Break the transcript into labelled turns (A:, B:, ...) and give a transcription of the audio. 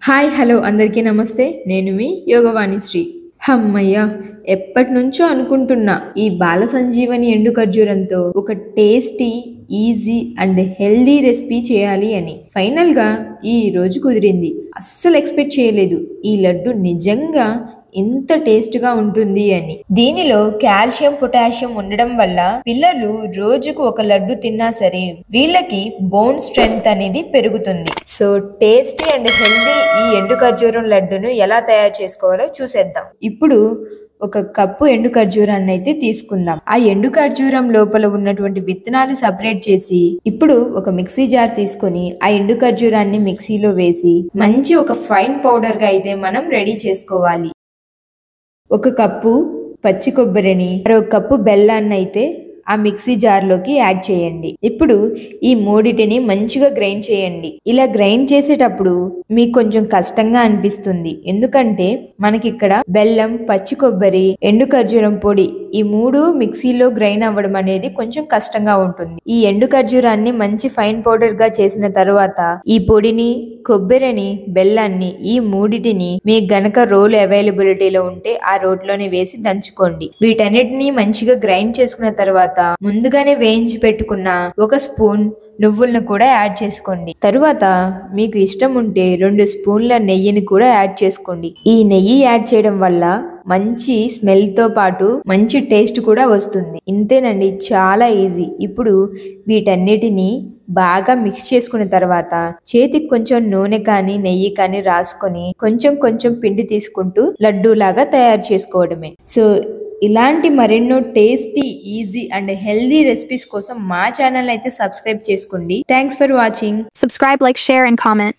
A: Hi hello అందరికీ నమస్తే. నేను మీ యోగవాణి శ్రీ. హమ్మయ్య! ఎప్పటినుంచో అనుకుంటున్నా ఈ బాల సంజీవని ఎండు ఖర్జూరంతో ఒక tasty, easy and healthy recipe చేయాలి అని. ఫైనల్‌గా ఈ రోజు కుదిరింది. అస్సలు ఎక్స్‌పెక్ట్ చేయలేదు ఈ లడ్డు నిజంగా ఇంత టేస్ట్‌గా ఉంటుంది అని. దీనిలో కాల్షియం, పొటాషియం ఉండడం వల్ల పిల్లలు రోజుకు ఒక లడ్డు తిన్నా సరే వీళ్ళకి బోన్ స్ట్రెంగ్త్ అనేది పెరుగుతుంది. సో టేస్టీ అండ్ హెల్దీ ఈ ఎండు ఖర్జూరం లడ్డును ఎలా తయారు చేసుకోవాలో చూసేద్దాం. ఇప్పుడు ఒక కప్పు ఎండు ఖర్జూరాన్ని అయితే తీసుకుందాం. ఆ ఎండు ఖర్జూరం లోపల ఉన్నటువంటి విత్తనాలు సపరేట్ చేసి ఇప్పుడు ఒక మిక్సీ జార్ తీసుకొని ఆ ఎండు ఖర్జూరాన్ని మిక్సీలో వేసి మంచి ఒక ఫైన్ పౌడర్ గా అయితే మనం రెడీ చేసుకోవాలి. ఒక కప్పు పచ్చి కొబ్బరిని, మరొక కప్పు బెల్లాన్ని అయితే ఆ మిక్సీ జార్లోకి యాడ్ చేయండి. ఇప్పుడు ఈ మూడిటిని మంచిగా గ్రైండ్ చేయండి. ఇలా గ్రైండ్ చేసేటప్పుడు మీకు కొంచెం కష్టంగా అనిపిస్తుంది. ఎందుకంటే మనకి ఇక్కడ బెల్లం, పచ్చి కొబ్బరి, ఎండు ఖర్జూరం పొడి ఈ మూడు మిక్సీలో గ్రైండ్ అవ్వడం అనేది కొంచెం కష్టంగా ఉంటుంది. ఈ ఎండు ఖర్జూరాన్ని మంచి ఫైన్ పౌడర్ గా చేసిన తర్వాత ఈ పొడిని, కొబ్బరిని, బెల్లాన్ని ఈ మూడిటిని మీకు గనక రోల్ అవైలబిలిటీలో ఉంటే ఆ రోట్లోనే వేసి దంచుకోండి. వీటన్నిటిని మంచిగా గ్రైండ్ చేసుకున్న తర్వాత ముందుగానే వేయించి పెట్టుకున్న ఒక స్పూన్ నువ్వులను కూడా యాడ్ చేసుకోండి. తరువాత మీకు ఇష్టం ఉంటే 2 స్పూన్ల నెయ్యిని కూడా యాడ్ చేసుకోండి. ఈ నెయ్యి యాడ్ చేయడం వల్ల మంచి స్మెల్ తో పాటు మంచి టేస్ట్ కూడా వస్తుంది. ఇంతేనండి, చాలా ఈజీ. ఇప్పుడు వీటన్నిటిని బాగా మిక్స్ చేసుకున్న తర్వాత చేతికి కొంచెం నూనె కానీ నెయ్యి కానీ రాసుకొని కొంచెం కొంచెం పిండి తీసుకుంటూ లడ్డూ లాగా తయారు చేసుకోవడమే. సో ఇలాంటి మరెన్నో tasty, easy and healthy recipes కోసం మా ఛానల్ అయితే సబ్స్క్రైబ్ చేసుకోండి. Thanks for watching.
B: Subscribe, like, share, and comment.